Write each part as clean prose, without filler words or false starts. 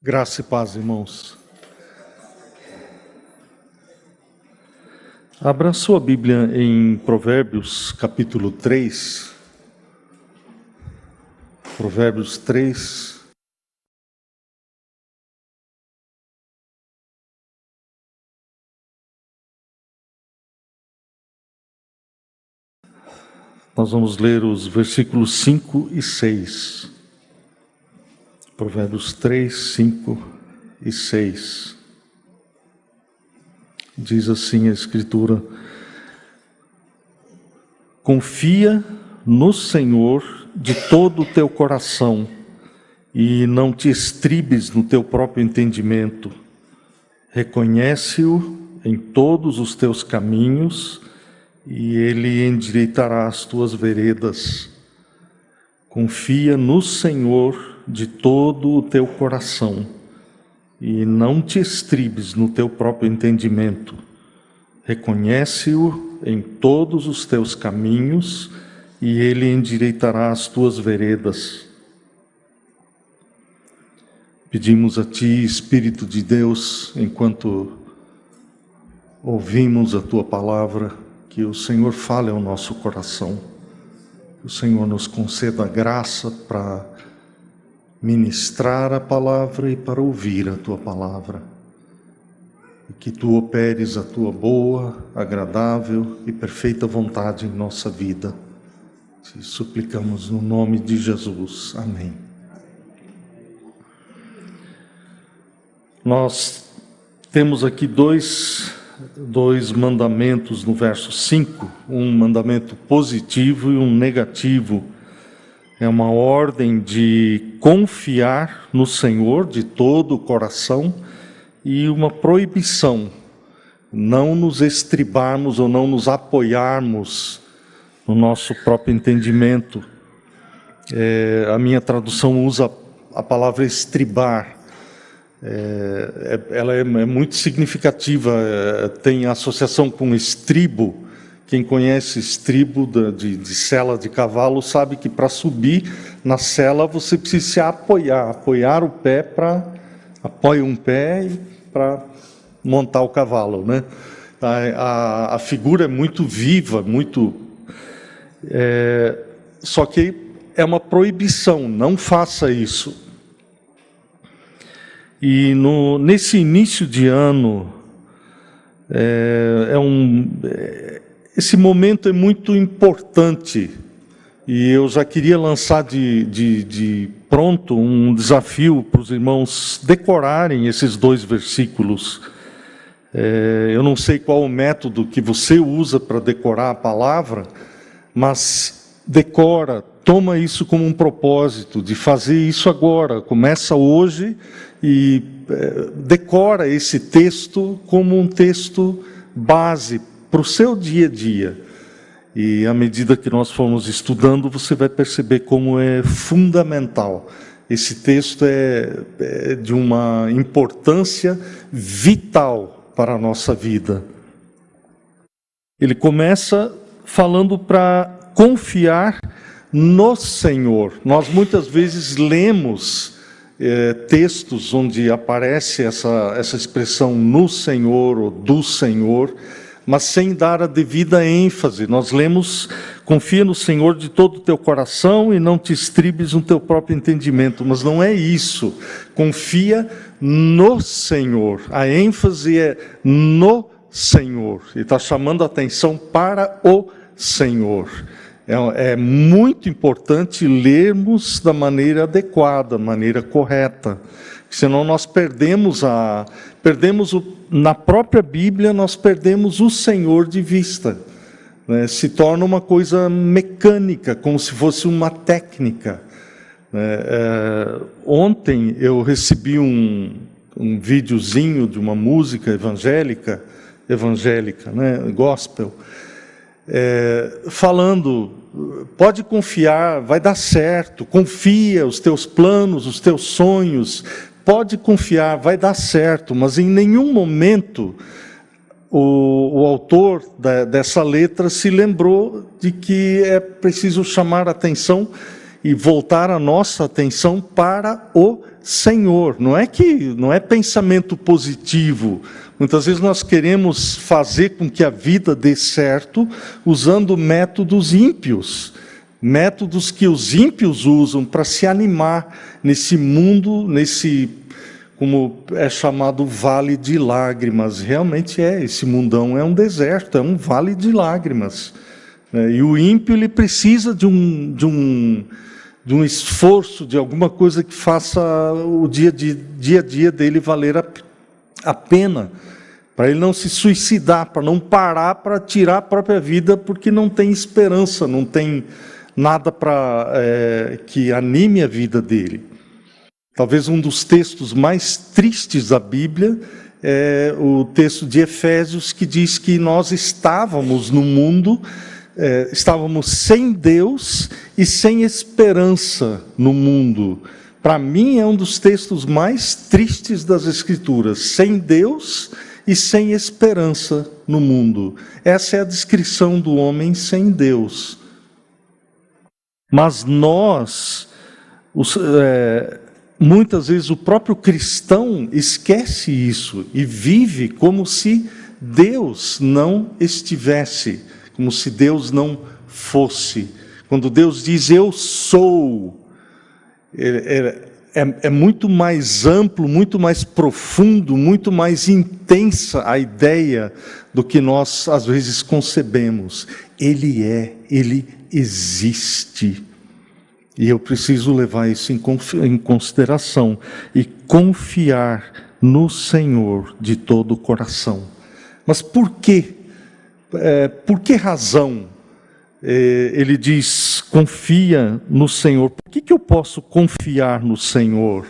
Graça e paz, irmãos. Abra sua Bíblia em Provérbios, capítulo 3. Provérbios 3. Nós vamos ler os versículos 5 e 6. Provérbios 3, 5 e 6. Diz assim a Escritura: confia no Senhor de todo o teu coração e não te estribes no teu próprio entendimento. Reconhece-o em todos os teus caminhos e ele endireitará as tuas veredas. Confia no Senhor de todo o teu coração e não te estribes no teu próprio entendimento. Reconhece-o em todos os teus caminhos e ele endireitará as tuas veredas. Pedimos a Ti, Espírito de Deus, enquanto ouvimos a Tua palavra, que o Senhor fale ao nosso coração, que o Senhor nos conceda a graça para ministrar a palavra e para ouvir a Tua palavra, e que Tu operes a Tua boa, agradável e perfeita vontade em nossa vida. Te suplicamos no nome de Jesus. Amém. Nós temos aqui dois mandamentos no verso 5, um mandamento positivo e um negativo. É uma ordem de confiar no Senhor de todo o coração e uma proibição, não nos estribarmos ou não nos apoiarmos no nosso próprio entendimento. A minha tradução usa a palavra estribar. Ela é muito significativa, tem associação com estribo. Quem conhece estribo de sela de cavalo sabe que para subir na sela você precisa se apoiar o pé apoia um pé para montar o cavalo, né? A figura é muito viva, só que é uma proibição, não faça isso. E nesse início de ano, esse momento é muito importante, e eu já queria lançar de pronto um desafio para os irmãos decorarem esses dois versículos. Eu não sei qual o método que você usa para decorar a palavra, mas decora, toma isso como um propósito de fazer isso agora. Começa hoje e decora esse texto como um texto base para o seu dia a dia. E à medida que nós formos estudando, você vai perceber como é fundamental. Esse texto é de uma importância vital para a nossa vida. Ele começa falando para confiar no Senhor. Nós muitas vezes lemos textos onde aparece essa expressão no Senhor ou do Senhor, mas sem dar a devida ênfase. Nós lemos: confia no Senhor de todo o teu coração e não te estribes no teu próprio entendimento. Mas não é isso. Confia no Senhor. A ênfase é no Senhor. Ele está chamando a atenção para o Senhor. É muito importante lermos da maneira adequada, maneira correta. Senão nós na própria Bíblia, nós perdemos o Senhor de vista. Né? Se torna uma coisa mecânica, como se fosse uma técnica. Ontem eu recebi um videozinho de uma música evangélica, né? Gospel, falando: pode confiar, vai dar certo, confia, os teus planos, os teus sonhos, pode confiar, vai dar certo. Mas em nenhum momento o autor dessa letra se lembrou de que é preciso chamar a atenção e voltar a nossa atenção para o Senhor. Não é pensamento positivo. Muitas vezes nós queremos fazer com que a vida dê certo usando métodos ímpios, métodos que os ímpios usam para se animar nesse mundo, como é chamado, vale de lágrimas. Realmente esse mundão é um deserto, é um vale de lágrimas. E o ímpio, ele precisa de um esforço, de alguma coisa que faça o dia a dia dele valer a pena, para ele não se suicidar, para não parar para tirar a própria vida, porque não tem esperança, não tem nada que anime a vida dele. Talvez um dos textos mais tristes da Bíblia é o texto de Efésios, que diz que nós estávamos no mundo, estávamos sem Deus e sem esperança no mundo. Para mim é um dos textos mais tristes das Escrituras, sem Deus e sem esperança no mundo. Essa é a descrição do homem sem Deus. Mas muitas vezes o próprio cristão esquece isso e vive como se Deus não estivesse, como se Deus não fosse. Quando Deus diz eu sou, é muito mais amplo, muito mais profundo, muito mais intensa a ideia do que nós às vezes concebemos. Ele existe. E eu preciso levar isso em consideração e confiar no Senhor de todo o coração. Mas por quê? Por que razão ele diz, confia no Senhor? Por que eu posso confiar no Senhor?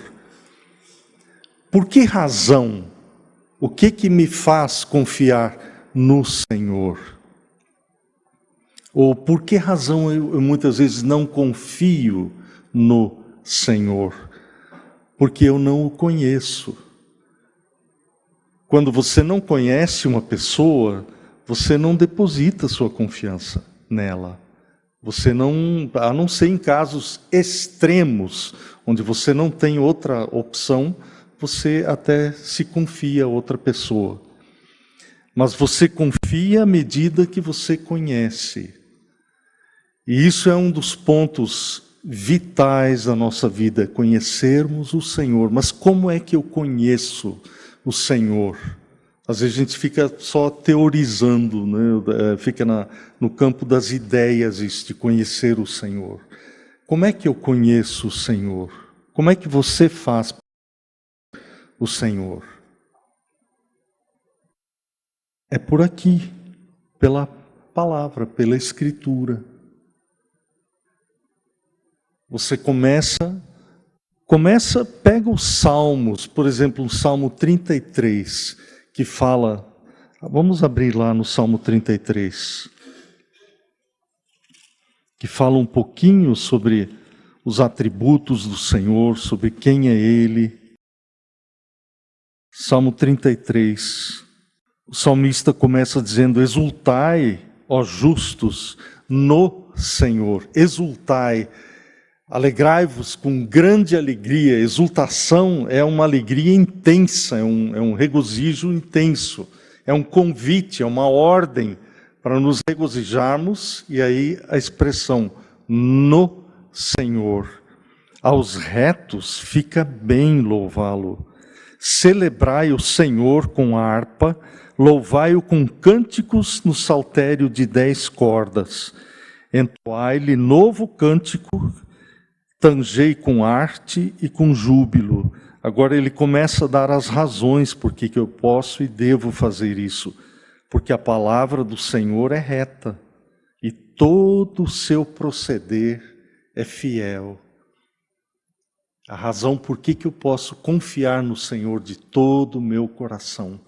Por que razão? O que me faz confiar no Senhor? Ou por que razão eu muitas vezes não confio no Senhor? Porque eu não o conheço. Quando você não conhece uma pessoa, você não deposita sua confiança nela. Você não, a não ser em casos extremos, onde você não tem outra opção, você até se confia a outra pessoa. Mas você confia à medida que você conhece. E isso é um dos pontos vitais da nossa vida, conhecermos o Senhor. Mas como é que eu conheço o Senhor? Às vezes a gente fica só teorizando, né? Fica no campo das ideias isso, de conhecer o Senhor. Como é que eu conheço o Senhor? Como é que você faz o Senhor? É por aqui, pela palavra, pela Escritura. Você pega os Salmos, por exemplo, o Salmo 33, que fala, vamos abrir lá no Salmo 33, que fala um pouquinho sobre os atributos do Senhor, sobre quem é Ele. Salmo 33, o salmista começa dizendo, exultai, ó justos, no Senhor, exultai, alegrai-vos com grande alegria. Exultação é uma alegria intensa, é um regozijo intenso, é um convite, é uma ordem para nos regozijarmos, e aí a expressão no Senhor. Aos retos fica bem louvá-lo. Celebrai o Senhor com harpa, louvai-o com cânticos no saltério de 10 cordas. Entoai-lhe novo cântico, tangei com arte e com júbilo. Agora ele começa a dar as razões por que eu posso e devo fazer isso. Porque a palavra do Senhor é reta e todo o seu proceder é fiel. A razão por que eu posso confiar no Senhor de todo o meu coração.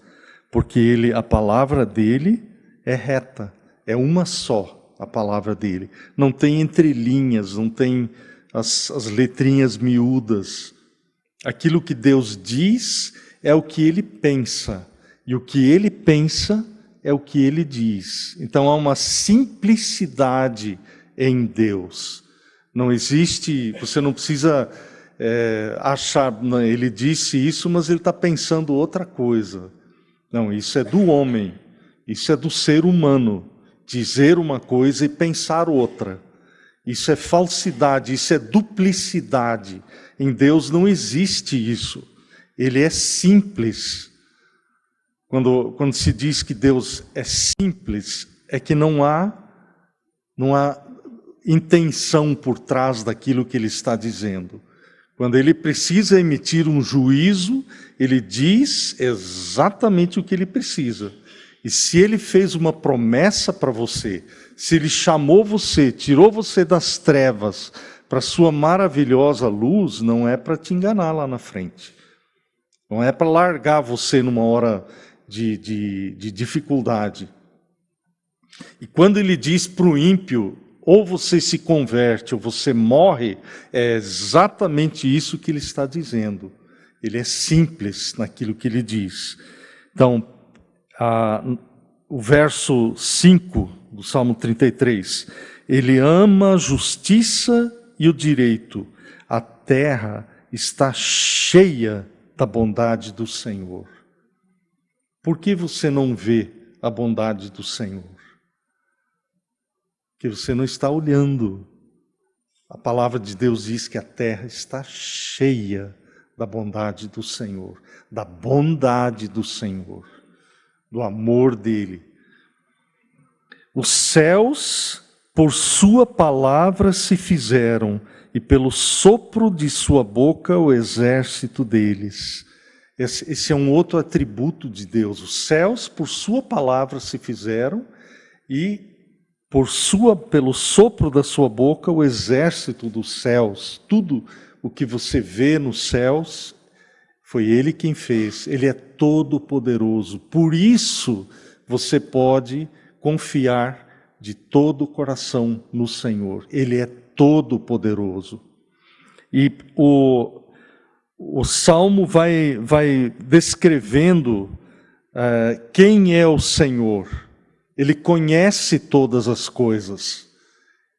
Porque a palavra dele é reta, é uma só a palavra dele. Não tem entrelinhas, não tem as letrinhas miúdas. Aquilo que Deus diz é o que ele pensa, e o que ele pensa é o que ele diz. Então há uma simplicidade em Deus. Não existe, você não precisa achar, não, ele disse isso, mas ele está pensando outra coisa. Não, isso é do homem, isso é do ser humano, dizer uma coisa e pensar outra. Isso é falsidade, isso é duplicidade. Em Deus não existe isso. Ele é simples. Quando se diz que Deus é simples, é que não há intenção por trás daquilo que ele está dizendo. Quando ele precisa emitir um juízo, ele diz exatamente o que ele precisa. E se ele fez uma promessa para você, se ele chamou você, tirou você das trevas para a sua maravilhosa luz, não é para te enganar lá na frente. Não é para largar você numa hora de dificuldade. E quando ele diz para o ímpio, ou você se converte ou você morre, é exatamente isso que ele está dizendo. Ele é simples naquilo que ele diz. Então, o verso 5 do Salmo 33, ele ama a justiça e o direito. A terra está cheia da bondade do Senhor. Por que você não vê a bondade do Senhor? Porque você não está olhando. A palavra de Deus diz que a terra está cheia da bondade do Senhor, da bondade do Senhor, do amor dele. Os céus, por sua palavra, se fizeram, e pelo sopro de sua boca, o exército deles. Esse é um outro atributo de Deus. Os céus, por sua palavra, se fizeram, e pelo sopro da sua boca, o exército dos céus. Tudo o que você vê nos céus, foi Ele quem fez. Ele é todo poderoso. Por isso, você pode confiar de todo o coração no Senhor. Ele é todo poderoso. E o Salmo vai descrevendo quem é o Senhor. Ele conhece todas as coisas.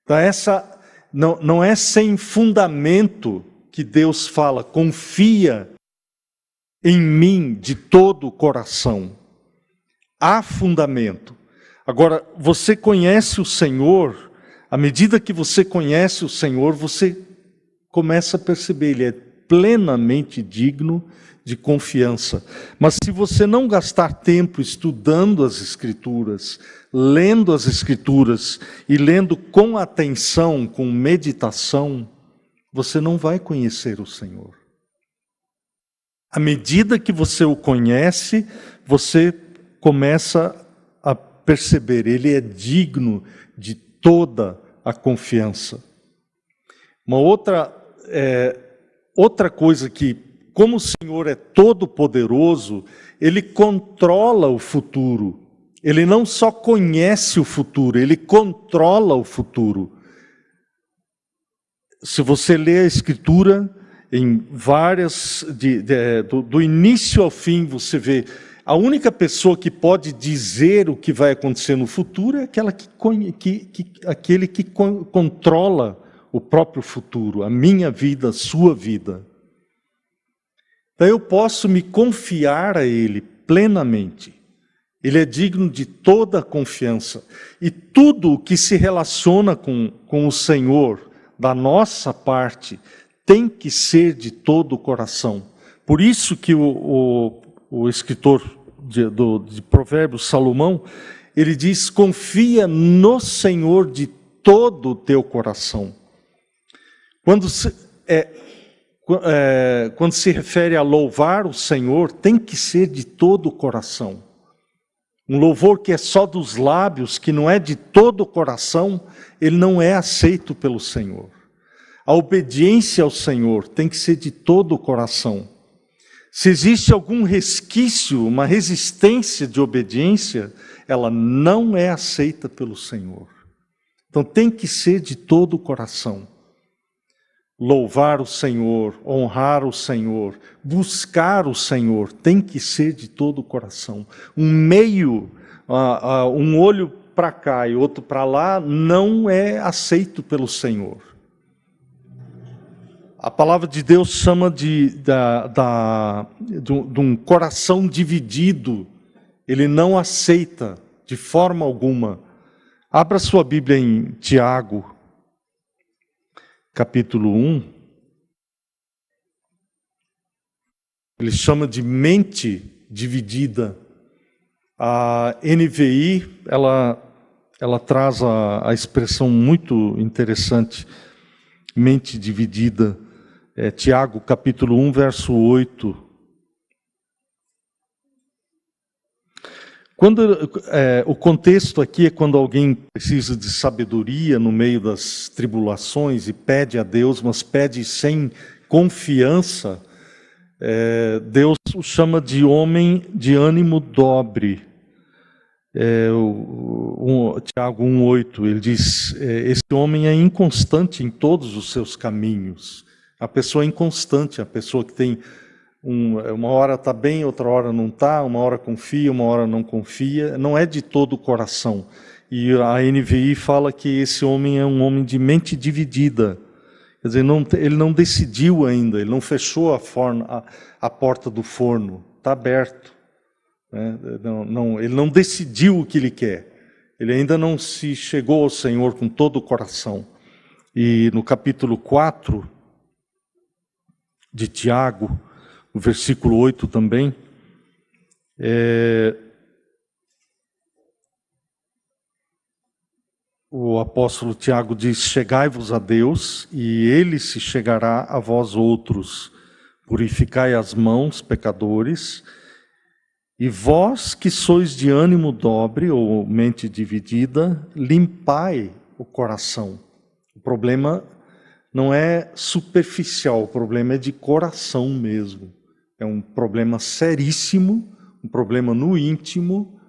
Então essa não é sem fundamento que Deus fala, confia em mim de todo o coração. Há fundamento. Agora, você conhece o Senhor, à medida que você conhece o Senhor, você começa a perceber, Ele é plenamente digno de confiança. Mas se você não gastar tempo estudando as Escrituras, lendo as Escrituras e lendo com atenção, com meditação, você não vai conhecer o Senhor. À medida que você o conhece, você começa a perceber, Ele é digno de toda a confiança. Uma outra coisa que, como o Senhor é todo poderoso, Ele controla o futuro. Ele não só conhece o futuro, Ele controla o futuro. Se você lê a Escritura, em várias, do início ao fim, você vê, a única pessoa que pode dizer o que vai acontecer no futuro é aquele que controla o próprio futuro, a minha vida, a sua vida. Então eu posso me confiar a Ele plenamente. Ele é digno de toda a confiança. E tudo o que se relaciona com o Senhor, da nossa parte, tem que ser de todo o coração. Por isso que o escritor de Provérbios, Salomão, ele diz, confia no Senhor de todo o teu coração. Quando se refere a louvar o Senhor, tem que ser de todo o coração. Um louvor que é só dos lábios, que não é de todo o coração, ele não é aceito pelo Senhor. A obediência ao Senhor tem que ser de todo o coração. Se existe algum resquício, uma resistência de obediência, ela não é aceita pelo Senhor. Então tem que ser de todo o coração. Louvar o Senhor, honrar o Senhor, buscar o Senhor, tem que ser de todo o coração. Um olho para cá e outro para lá, não é aceito pelo Senhor. A palavra de Deus chama de um coração dividido. Ele não aceita de forma alguma. Abra sua Bíblia em Tiago, capítulo 1. Ele chama de mente dividida. A NVI, ela traz a expressão muito interessante, mente dividida. Tiago, capítulo 1, verso 8. O contexto aqui é quando alguém precisa de sabedoria no meio das tribulações e pede a Deus, mas pede sem confiança. Deus o chama de homem de ânimo dobre. Tiago 1,8, ele diz, esse homem é inconstante em todos os seus caminhos. A pessoa é inconstante, a pessoa que tem, uma hora está bem, outra hora não está, uma hora confia, uma hora não confia, não é de todo o coração. E a NVI fala que esse homem é um homem de mente dividida. Quer dizer, ele não decidiu ainda, ele não fechou a porta do forno, está aberto. Ele não decidiu o que ele quer. Ele ainda não se chegou ao Senhor com todo o coração. E no capítulo 4 de Tiago, no versículo 8 também, o apóstolo Tiago diz: chegai-vos a Deus, e Ele se chegará a vós outros. Purificai as mãos, pecadores, e vós que sois de ânimo dobre, ou mente dividida, limpai o coração. O problema não é superficial, o problema é de coração mesmo. É um problema seríssimo, um problema no íntimo,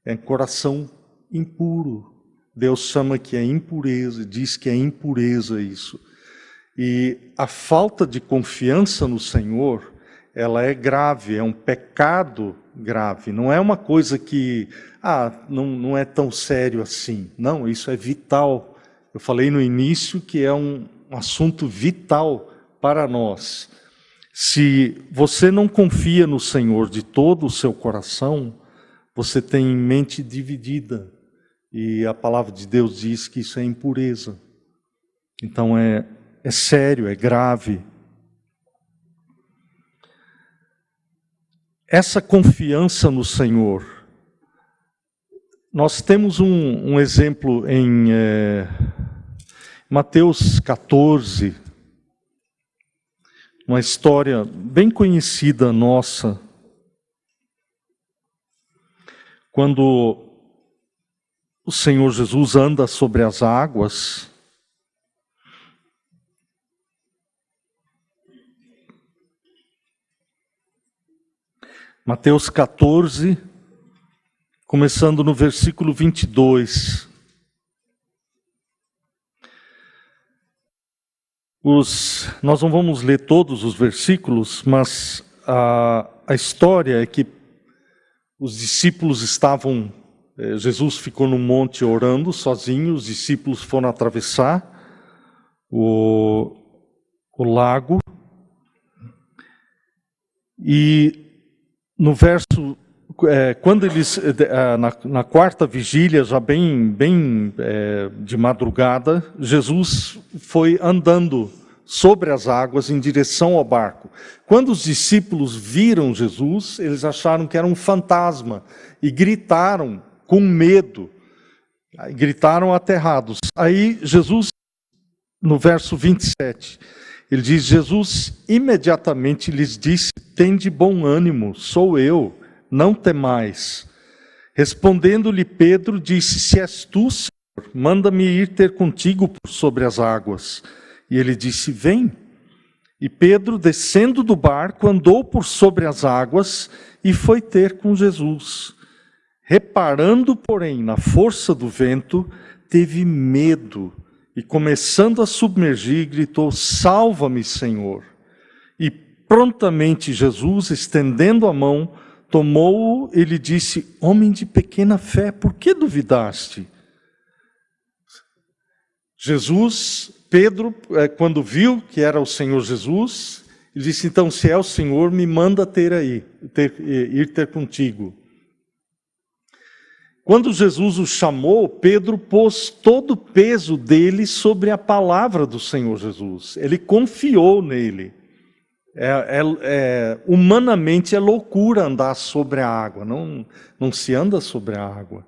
é coração impuro. Deus chama que é impureza, diz que é impureza isso. E a falta de confiança no Senhor, ela é grave, é um pecado grave. Não é uma coisa que, não é tão sério assim. Não, isso é vital. Eu falei no início que é um assunto vital para nós. Se você não confia no Senhor de todo o seu coração, você tem mente dividida. E a palavra de Deus diz que isso é impureza. Então é sério, é grave. Essa confiança no Senhor. Nós temos um exemplo em Mateus 14, uma história bem conhecida nossa, quando o Senhor Jesus anda sobre as águas. Mateus 14, começando no versículo 22. Nós não vamos ler todos os versículos, mas a história é que os discípulos estavam... Jesus ficou no monte orando sozinho, os discípulos foram atravessar o lago. E no verso, quando eles, na quarta vigília, já bem de madrugada, Jesus foi andando sobre as águas em direção ao barco. Quando os discípulos viram Jesus, eles acharam que era um fantasma e gritaram com medo, gritaram aterrados. Aí Jesus, no verso 27, ele diz: Jesus imediatamente lhes disse: tende bom ânimo, sou eu, não temais. Respondendo-lhe Pedro, disse: se és tu, Senhor, manda-me ir ter contigo por sobre as águas. E ele disse: vem. E Pedro, descendo do barco, andou por sobre as águas e foi ter com Jesus. Reparando, porém, na força do vento, teve medo e, começando a submergir, gritou: salva-me, Senhor. E prontamente Jesus, estendendo a mão, tomou-o e lhe disse: homem de pequena fé, por que duvidaste? Pedro, quando viu que era o Senhor Jesus, ele disse: então, se é o Senhor, me manda ir ter contigo. Quando Jesus o chamou, Pedro pôs todo o peso dele sobre a palavra do Senhor Jesus. Ele confiou nele. Humanamente é loucura andar sobre a água, não se anda sobre a água.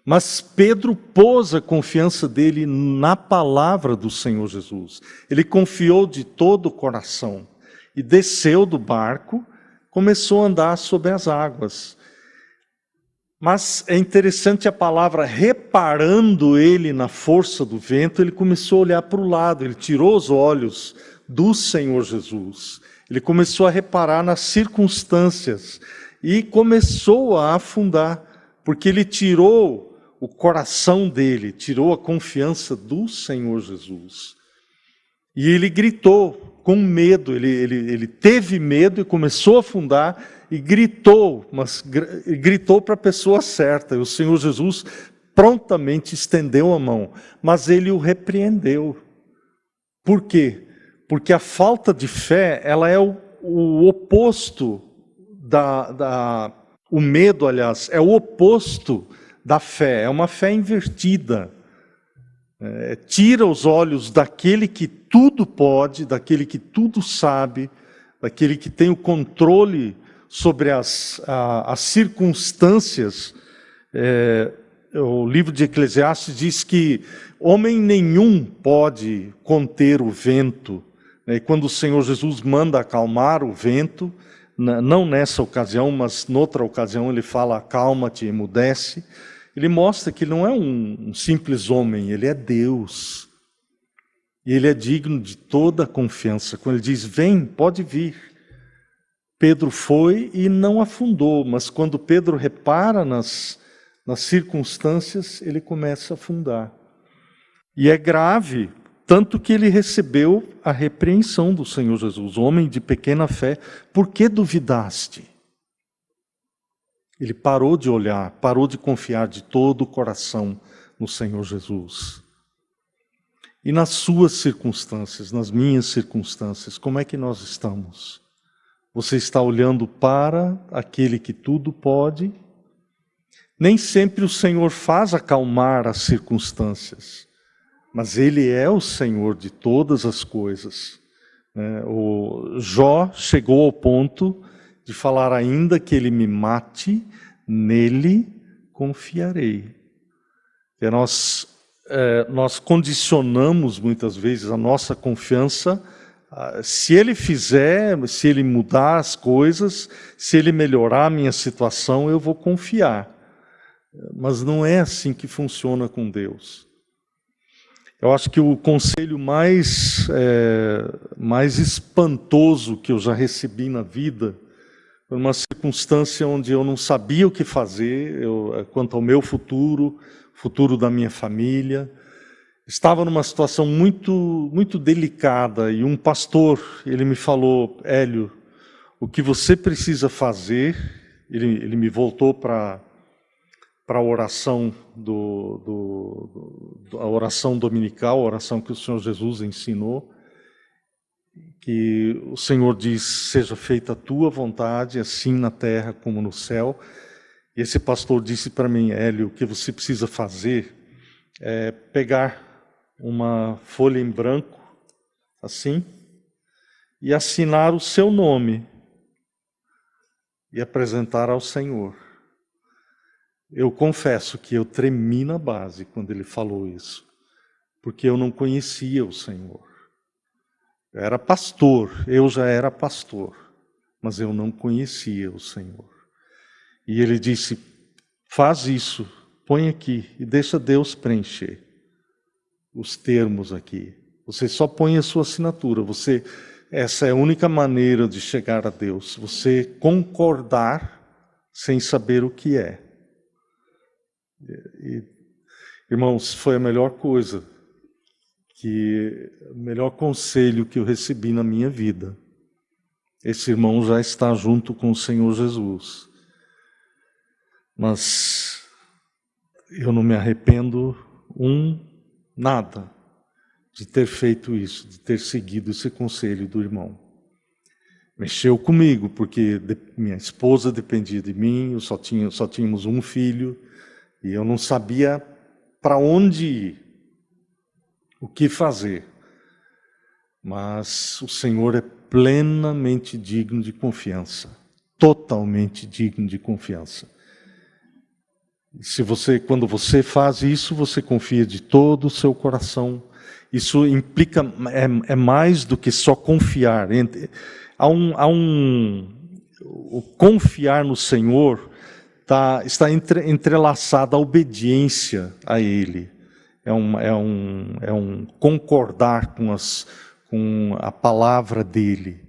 Mas Pedro pôs a confiança dele na palavra do Senhor Jesus. Ele confiou de todo o coração e desceu do barco, começou a andar sobre as águas. Mas é interessante a palavra, reparando ele na força do vento, ele começou a olhar para o lado, ele tirou os olhos do Senhor Jesus. Ele começou a reparar nas circunstâncias e começou a afundar, porque ele tirou o coração dele, tirou a confiança do Senhor Jesus. E ele gritou com medo, ele teve medo e começou a afundar e gritou, mas gritou para a pessoa certa. E o Senhor Jesus prontamente estendeu a mão, mas ele o repreendeu. Por quê? Porque a falta de fé, ela é o oposto o medo, aliás, é o oposto da fé, é uma fé invertida. Tira os olhos daquele que tudo pode, daquele que tudo sabe, daquele que tem o controle sobre as circunstâncias. O livro de Eclesiastes diz que homem nenhum pode conter o vento. E quando o Senhor Jesus manda acalmar o vento, não nessa ocasião, mas noutra ocasião ele fala: acalma-te, emudece. Ele mostra que ele não é um simples homem, ele é Deus. E ele é digno de toda a confiança. Quando ele diz: vem, pode vir. Pedro foi e não afundou, mas quando Pedro repara nas circunstâncias, ele começa a afundar. E é grave, tanto que ele recebeu a repreensão do Senhor Jesus: homem de pequena fé, por que duvidaste? Ele parou de olhar, parou de confiar de todo o coração no Senhor Jesus. E nas suas circunstâncias, nas minhas circunstâncias, como é que nós estamos? Você está olhando para aquele que tudo pode? Nem sempre o Senhor faz acalmar as circunstâncias, mas Ele é o Senhor de todas as coisas. O Jó chegou ao ponto de falar: ainda que Ele me mate, nele confiarei. E nós condicionamos muitas vezes a nossa confiança. Se Ele fizer, se Ele mudar as coisas, se Ele melhorar a minha situação, eu vou confiar. Mas não é assim que funciona com Deus. Eu acho que o conselho mais espantoso que eu já recebi na vida foi uma circunstância onde eu não sabia o que fazer quanto ao meu futuro da minha família. Estava numa situação muito, muito delicada e um pastor, ele me falou: Hélio, o que você precisa fazer, ele me voltou para a oração a oração dominical, a oração que o Senhor Jesus ensinou, que o Senhor diz: seja feita a tua vontade, assim na terra como no céu. E esse pastor disse para mim: Hélio, o que você precisa fazer é pegar uma folha em branco, assim, e assinar o seu nome e apresentar ao Senhor. Eu confesso que eu tremi na base quando ele falou isso, porque eu não conhecia o Senhor. Eu era pastor, eu já era pastor, mas eu não conhecia o Senhor. E ele disse: faz isso, põe aqui e deixa Deus preencher os termos aqui. Você só põe a sua assinatura. Essa é a única maneira de chegar a Deus. Você concordar sem saber o que é. Irmãos, foi a melhor coisa, o melhor conselho que eu recebi na minha vida. Esse irmão já está junto com o Senhor Jesus. Mas eu não me arrependo nada. de ter feito isso, de ter seguido esse conselho do irmão. Mexeu comigo, porque minha esposa dependia de mim, só tínhamos um filho, e eu não sabia para onde ir, o que fazer. Mas o Senhor é plenamente digno de confiança, totalmente digno de confiança. Quando você faz isso, você confia de todo o seu coração. Isso implica, é mais do que só confiar. O confiar no Senhor está entrelaçado à obediência a Ele. É um concordar com a palavra dEle.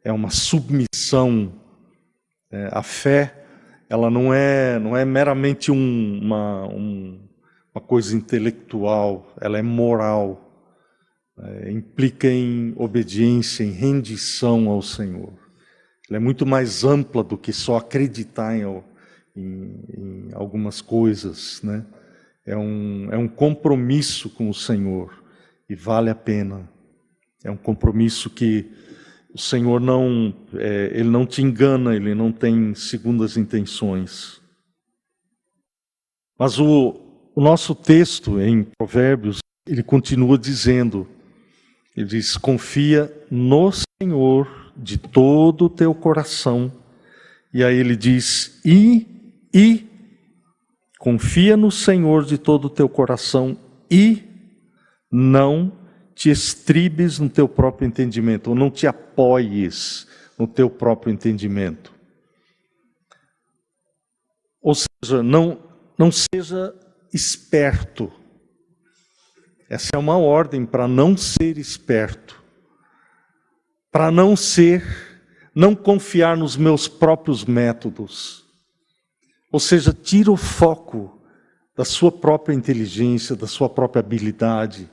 É uma submissão. A fé, ela não é meramente uma coisa intelectual, ela é moral. Implica em obediência, em rendição ao Senhor. Ela é muito mais ampla do que só acreditar em algumas coisas, né? É um compromisso com o Senhor e vale a pena. É um compromisso que o Senhor Ele não te engana, Ele não tem segundas intenções. Mas o nosso texto em Provérbios, ele continua dizendo, ele diz, confia no Senhor de todo o teu coração. E aí ele diz, confia no Senhor de todo o teu coração e não te estribes no teu próprio entendimento, ou não te apoies no teu próprio entendimento. Ou seja, não seja esperto. Essa é uma ordem para não ser esperto, para não confiar nos meus próprios métodos. Ou seja, tira o foco da sua própria inteligência, da sua própria habilidade.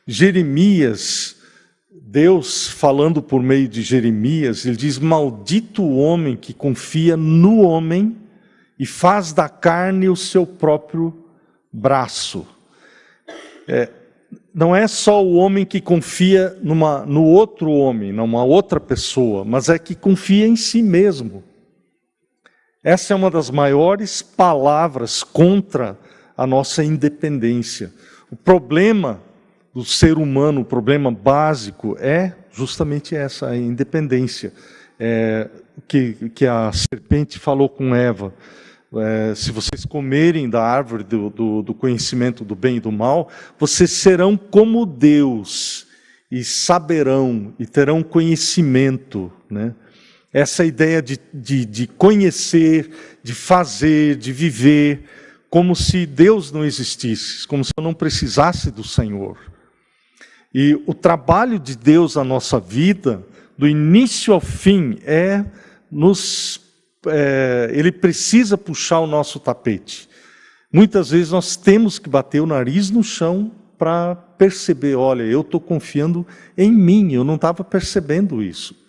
Jeremias, Deus falando por meio de Jeremias, ele diz, maldito o homem que confia no homem e faz da carne o seu próprio braço. Não é só o homem que confia no outro homem, numa outra pessoa, mas é que confia em si mesmo. Essa é uma das maiores palavras contra a nossa independência. O problema do ser humano, o problema básico é justamente essa, a independência. Que a serpente falou com Eva, se vocês comerem da árvore do conhecimento do bem e do mal, vocês serão como Deus, e saberão, e terão conhecimento, né? Essa ideia de conhecer, de fazer, de viver, como se Deus não existisse, como se eu não precisasse do Senhor. E o trabalho de Deus na nossa vida, do início ao fim, Ele precisa puxar o nosso tapete. Muitas vezes nós temos que bater o nariz no chão para perceber, olha, eu estou confiando em mim, eu não estava percebendo isso.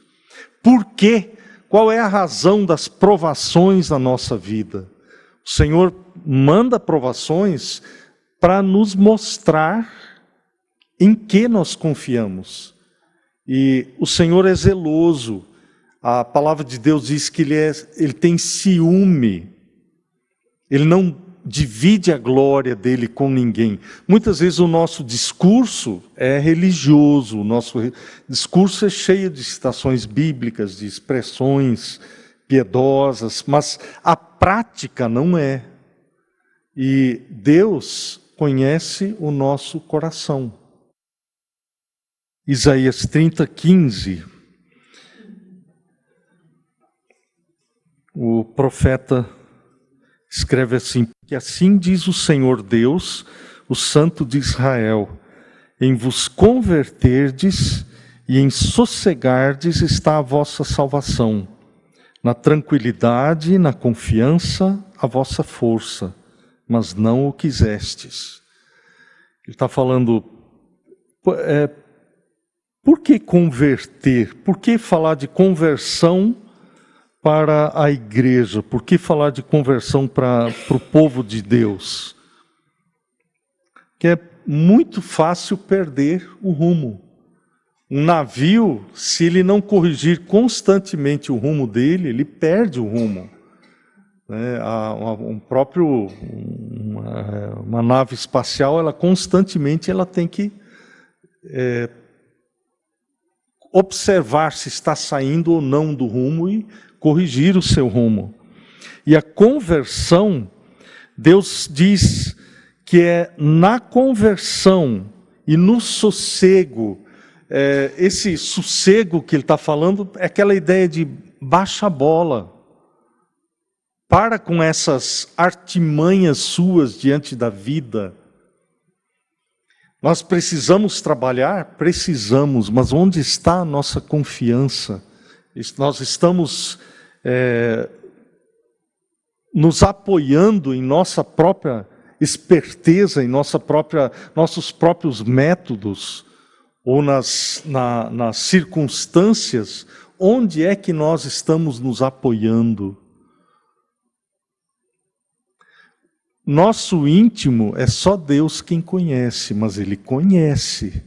Por quê? Qual é a razão das provações na nossa vida? O Senhor manda provações para nos mostrar em que nós confiamos. E o Senhor é zeloso. A palavra de Deus diz que Ele tem ciúme. Ele não divide a glória dele com ninguém. Muitas vezes o nosso discurso é religioso, o nosso discurso é cheio de citações bíblicas, de expressões piedosas, mas a prática não é. E Deus conhece o nosso coração. Isaías 30:15, o profeta escreve assim, que assim diz o Senhor Deus, o Santo de Israel, em vos converterdes e em sossegardes está a vossa salvação, na tranquilidade e na confiança a vossa força, mas não o quisestes. Ele está falando, por que converter? Por que falar de conversão para a igreja? Por que falar de conversão para o povo de Deus? Que muito fácil perder o rumo. Um navio, se ele não corrigir constantemente o rumo dele, ele perde o rumo. Uma nave espacial, ela constantemente tem que observar se está saindo ou não do rumo e corrigir o seu rumo. E a conversão, Deus diz que é na conversão e no sossego. Esse sossego que ele está falando é aquela ideia de baixa a bola. Para com essas artimanhas suas diante da vida. Nós precisamos trabalhar? Precisamos, mas onde está a nossa confiança? Nós estamos nos apoiando em nossa própria esperteza, em nossos próprios métodos, ou nas circunstâncias. Onde é que nós estamos nos apoiando? Nosso íntimo é só Deus quem conhece, mas Ele conhece.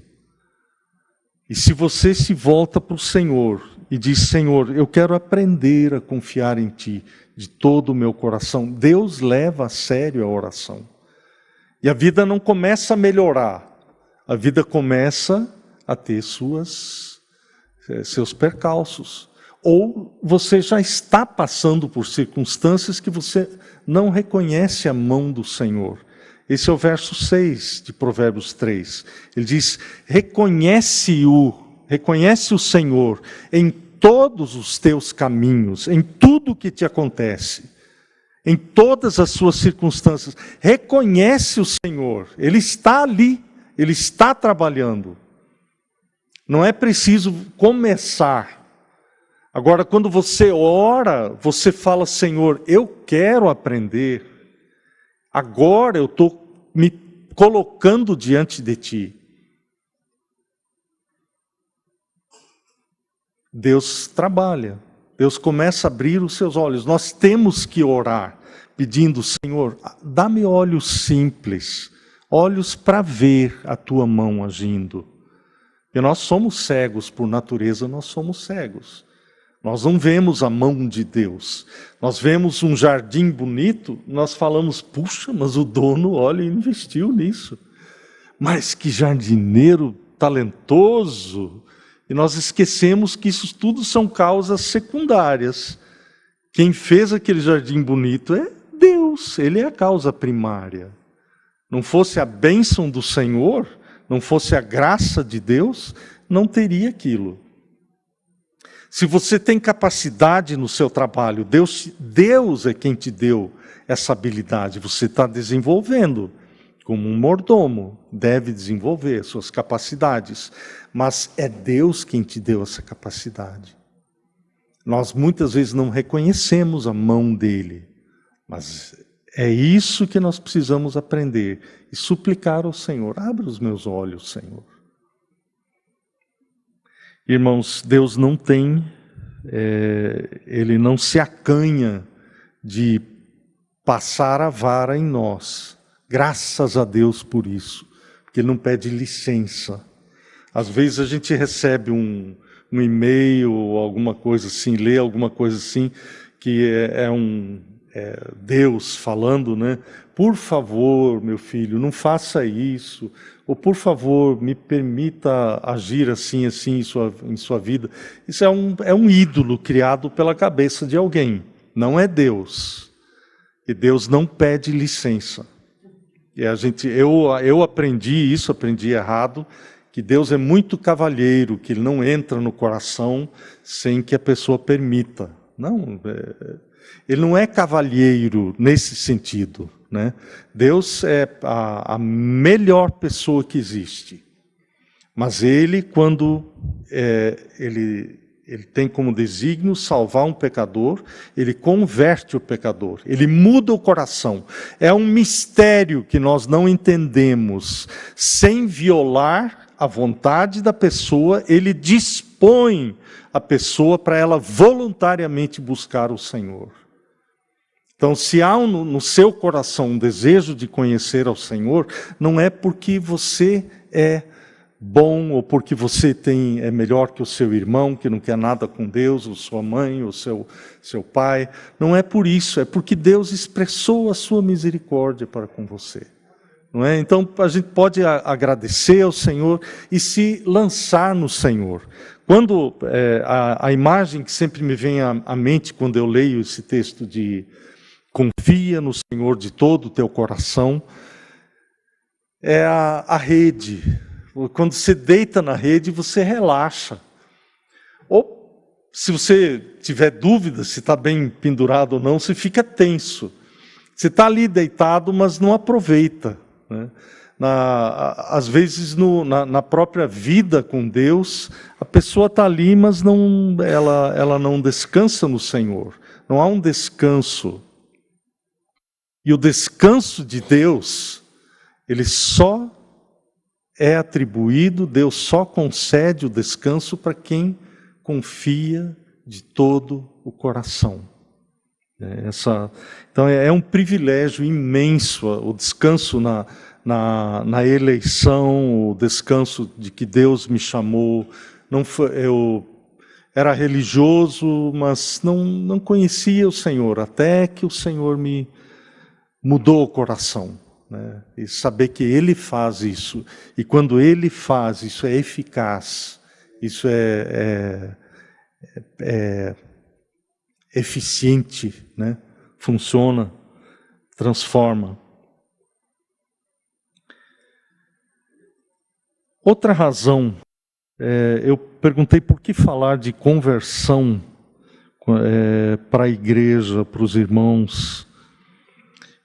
E se você se volta para o Senhor e diz: Senhor, eu quero aprender a confiar em Ti de todo o meu coração, Deus leva a sério a oração. E a vida não começa a melhorar, a vida começa a ter seus percalços. Ou você já está passando por circunstâncias que você não reconhece a mão do Senhor. Esse é o verso 6 de Provérbios 3. Ele diz: reconhece o Senhor em todos os teus caminhos, em tudo que te acontece, em todas as suas circunstâncias. Reconhece o Senhor, Ele está ali, Ele está trabalhando. Não é preciso começar. Agora, quando você ora, você fala: Senhor, eu quero aprender. Agora eu estou me colocando diante de Ti. Deus trabalha. Deus começa a abrir os seus olhos. Nós temos que orar, pedindo: Senhor, dá-me olhos simples, olhos para ver a Tua mão agindo. Porque nós somos cegos, por natureza nós somos cegos. Nós não vemos a mão de Deus. Nós vemos um jardim bonito, nós falamos: puxa, mas o dono, olha, investiu nisso. Mas que jardineiro talentoso! E nós esquecemos que isso tudo são causas secundárias. Quem fez aquele jardim bonito é Deus, Ele é a causa primária. Não fosse a bênção do Senhor, não fosse a graça de Deus, não teria aquilo. Se você tem capacidade no seu trabalho, Deus é quem te deu essa habilidade, você está desenvolvendo. Como um mordomo, deve desenvolver suas capacidades, mas é Deus quem te deu essa capacidade. Nós muitas vezes não reconhecemos a mão dele, mas é isso que nós precisamos aprender e suplicar ao Senhor: abre os meus olhos, Senhor. Irmãos, Deus não tem, Ele não se acanha de passar a vara em nós. Graças a Deus por isso, porque Ele não pede licença. Às vezes a gente recebe um e-mail ou alguma coisa assim, lê alguma coisa assim, que é Deus falando, né? Por favor, meu filho, não faça isso. Ou por favor, me permita agir assim em sua vida. Isso é um ídolo criado pela cabeça de alguém, não é Deus. E Deus não pede licença. E eu aprendi errado, que Deus é muito cavalheiro, que Ele não entra no coração sem que a pessoa permita. Não, Ele não é cavalheiro nesse sentido, né? Deus é a melhor pessoa que existe. Mas Ele, quando Ele tem como desígnio salvar um pecador, Ele converte o pecador, Ele muda o coração. É um mistério que nós não entendemos. Sem violar a vontade da pessoa, Ele dispõe a pessoa para ela voluntariamente buscar o Senhor. Então, se há no seu coração um desejo de conhecer ao Senhor, não é porque você é bom ou porque você é melhor que o seu irmão, que não quer nada com Deus, ou sua mãe, ou seu pai. Não é por isso, é porque Deus expressou a sua misericórdia para com você. Não é? Então, a gente pode agradecer ao Senhor e se lançar no Senhor. Quando a imagem que sempre me vem à mente quando eu leio esse texto de confia no Senhor de todo o teu coração, é a rede. Quando você deita na rede, você relaxa. Ou, se você tiver dúvida se está bem pendurado ou não, você fica tenso. Você está ali deitado, mas não aproveita. Né? Às vezes, na própria vida com Deus, a pessoa está ali, mas ela não descansa no Senhor. Não há um descanso. E o descanso de Deus, ele só é atribuído, Deus só concede o descanso para quem confia de todo o coração. Então é um privilégio imenso o descanso na eleição, o descanso de que Deus me chamou. Eu era religioso, mas não conhecia o Senhor, até que o Senhor me mudou o coração. Né? E saber que Ele faz isso. E quando Ele faz, isso é eficaz, isso é eficiente, né? Funciona, transforma. Outra razão, eu perguntei por que falar de conversão para a igreja, para os irmãos.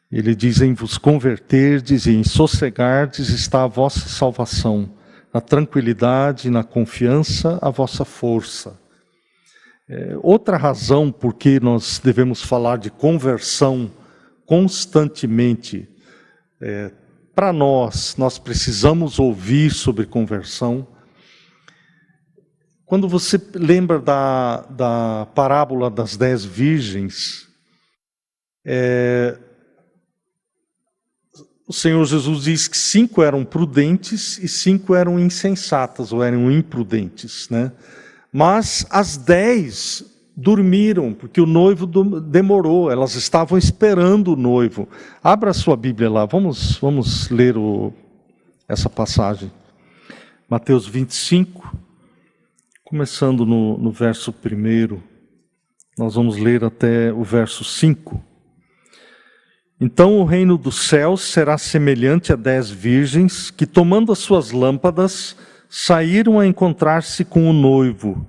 Ele diz: em vos converterdes e em sossegardes está a vossa salvação, na tranquilidade, na confiança, a vossa força. Outra razão por que nós devemos falar de conversão constantemente, para nós precisamos ouvir sobre conversão. Quando você lembra da parábola das 10 virgens, o Senhor Jesus diz que 5 eram prudentes e 5 eram insensatas, ou eram imprudentes, né? Mas as 10 dormiram, porque o noivo demorou, elas estavam esperando o noivo. Abra a sua Bíblia lá, vamos ler essa passagem. Mateus 25, começando no verso 1, nós vamos ler até o verso 5. Então o reino dos céus será semelhante a 10 virgens que, tomando as suas lâmpadas, saíram a encontrar-se com o noivo.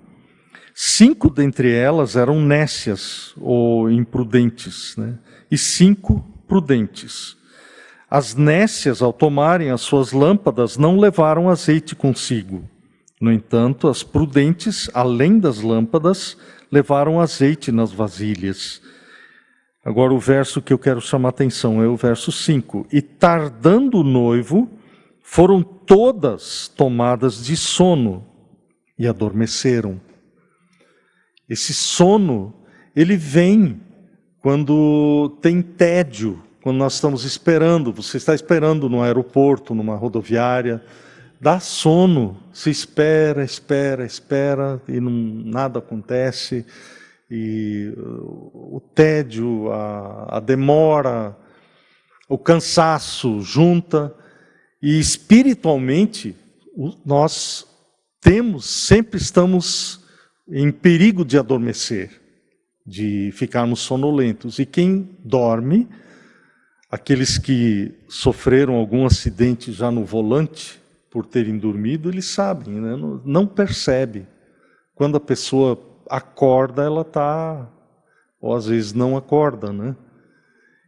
5 dentre elas eram nécias ou imprudentes, né? E 5 prudentes. As nécias, ao tomarem as suas lâmpadas, não levaram azeite consigo. No entanto, as prudentes, além das lâmpadas, levaram azeite nas vasilhas. Agora o verso que eu quero chamar a atenção é o verso 5. E tardando o noivo, foram todas tomadas de sono e adormeceram. Esse sono, ele vem quando tem tédio, quando nós estamos esperando. Você está esperando no aeroporto, numa rodoviária, dá sono, se espera e nada acontece. E o tédio, a demora, o cansaço junta, e espiritualmente nós sempre estamos em perigo de adormecer, de ficarmos sonolentos. E quem dorme, aqueles que sofreram algum acidente já no volante por terem dormido, eles sabem, né? Não percebe. Quando a pessoa acorda, ela está, ou às vezes não acorda, né?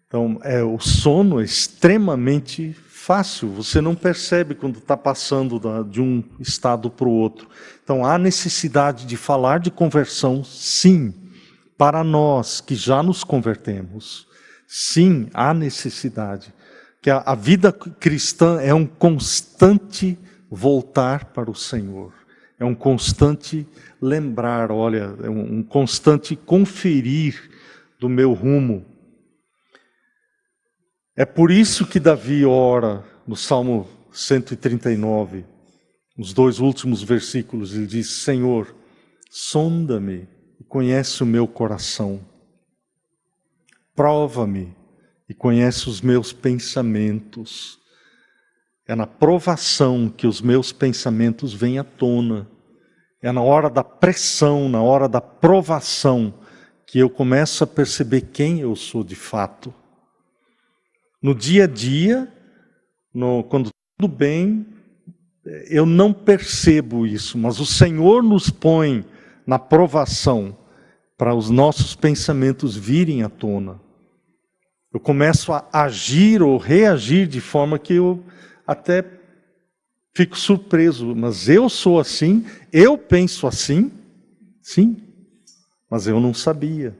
Então, o sono é extremamente fácil, você não percebe quando está passando de um estado para o outro. Então, há necessidade de falar de conversão, sim, para nós que já nos convertemos. Sim, há necessidade. Que a vida cristã é um constante voltar para o Senhor. É um constante lembrar, olha, é um constante conferir do meu rumo. É por isso que Davi ora no Salmo 139, nos 2 últimos versículos, ele diz: Senhor, sonda-me e conhece o meu coração. Prova-me e conhece os meus pensamentos. É na provação que os meus pensamentos vêm à tona. É na hora da pressão, na hora da provação, que eu começo a perceber quem eu sou de fato. No dia a dia, quando tudo bem, eu não percebo isso, mas o Senhor nos põe na provação para os nossos pensamentos virem à tona. Eu começo a agir ou reagir de forma que eu até fico surpreso, mas eu sou assim, eu penso assim, sim, mas eu não sabia.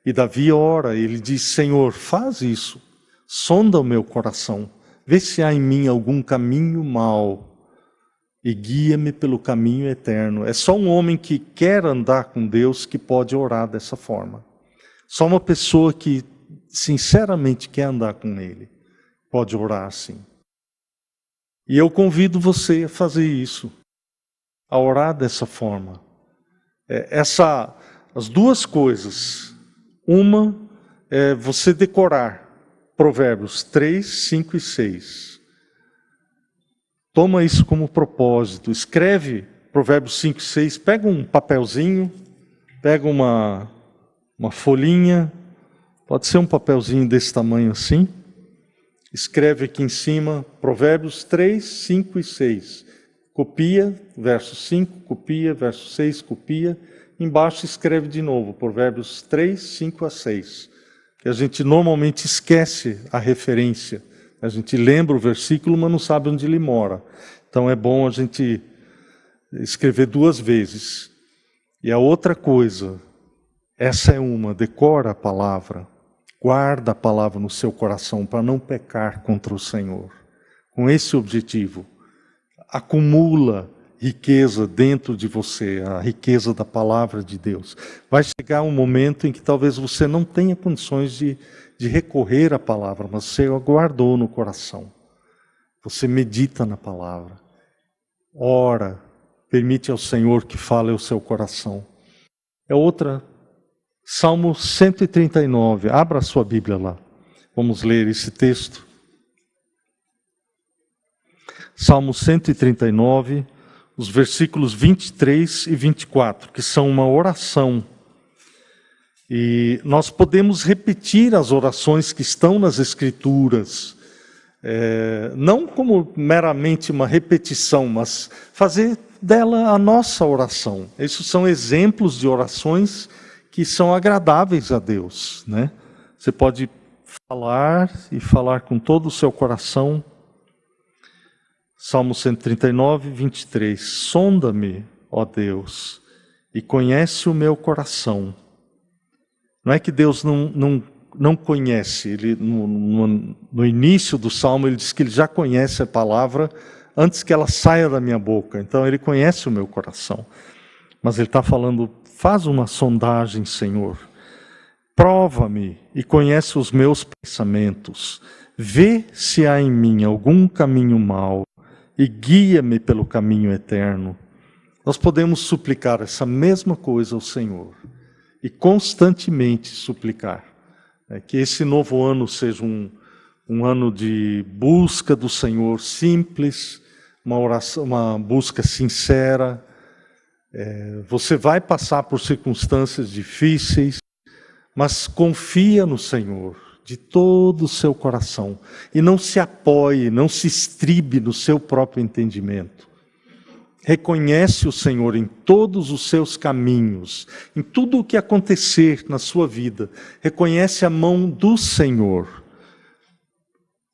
E Davi ora, ele diz: Senhor, faz isso, sonda o meu coração, vê se há em mim algum caminho mau e guia-me pelo caminho eterno. É só um homem que quer andar com Deus que pode orar dessa forma. Só uma pessoa que sinceramente quer andar com Ele pode orar assim. E eu convido você a fazer isso, a orar dessa forma. As duas coisas. Uma é você decorar Provérbios 3, 5 e 6. Toma isso como propósito. Escreve Provérbios 5 e 6. Pega um papelzinho, pega uma folhinha, pode ser um papelzinho desse tamanho assim. Escreve aqui em cima, Provérbios 3, 5 e 6. Copia, verso 5, copia, verso 6, copia. Embaixo escreve de novo, Provérbios 3, 5 a 6. Que a gente normalmente esquece a referência. A gente lembra o versículo, mas não sabe onde ele mora. Então é bom a gente escrever 2 vezes. E a outra coisa, essa é uma, decora a palavra. Guarda a palavra no seu coração para não pecar contra o Senhor. Com esse objetivo, acumula riqueza dentro de você, a riqueza da palavra de Deus. Vai chegar um momento em que talvez você não tenha condições de recorrer à palavra, mas você a guardou no coração. Você medita na palavra, ora, permite ao Senhor que fale ao seu coração. É outra. Salmo 139, abra a sua Bíblia lá. Vamos ler esse texto. Salmo 139, os versículos 23 e 24, que são uma oração. E nós podemos repetir as orações que estão nas Escrituras, não como meramente uma repetição, mas fazer dela a nossa oração. Esses são exemplos de orações que são agradáveis a Deus, né? Você pode falar e falar com todo o seu coração. Salmo 139, 23. Sonda-me, ó Deus, e conhece o meu coração. Não é que Deus não conhece. Ele, no início do Salmo, ele diz que ele já conhece a palavra antes que ela saia da minha boca. Então, ele conhece o meu coração. Mas ele está falando: faz uma sondagem, Senhor. Prova-me e conhece os meus pensamentos. Vê se há em mim algum caminho mau e guia-me pelo caminho eterno. Nós podemos suplicar essa mesma coisa ao Senhor e constantemente suplicar. Que esse novo ano seja um ano de busca do Senhor simples, uma oração, uma busca sincera. Você vai passar por circunstâncias difíceis, mas confia no Senhor de todo o seu coração e não se apoie, não se estribe no seu próprio entendimento. Reconhece o Senhor em todos os seus caminhos, em tudo o que acontecer na sua vida. Reconhece a mão do Senhor.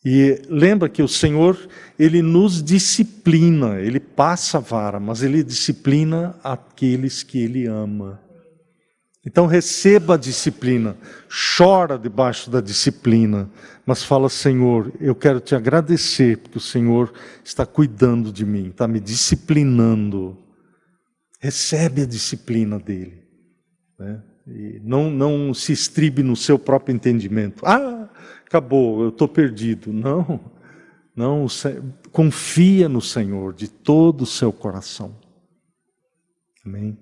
E lembra que o Senhor, Ele nos disciplina, Ele passa a vara, mas Ele disciplina aqueles que Ele ama. Então receba a disciplina, chora debaixo da disciplina, mas fala: Senhor, eu quero te agradecer, porque o Senhor está cuidando de mim, está me disciplinando. Recebe a disciplina dEle, né? E não se estribe no seu próprio entendimento. acabou, eu estou perdido. Não, não, confia no Senhor de todo o seu coração. Amém.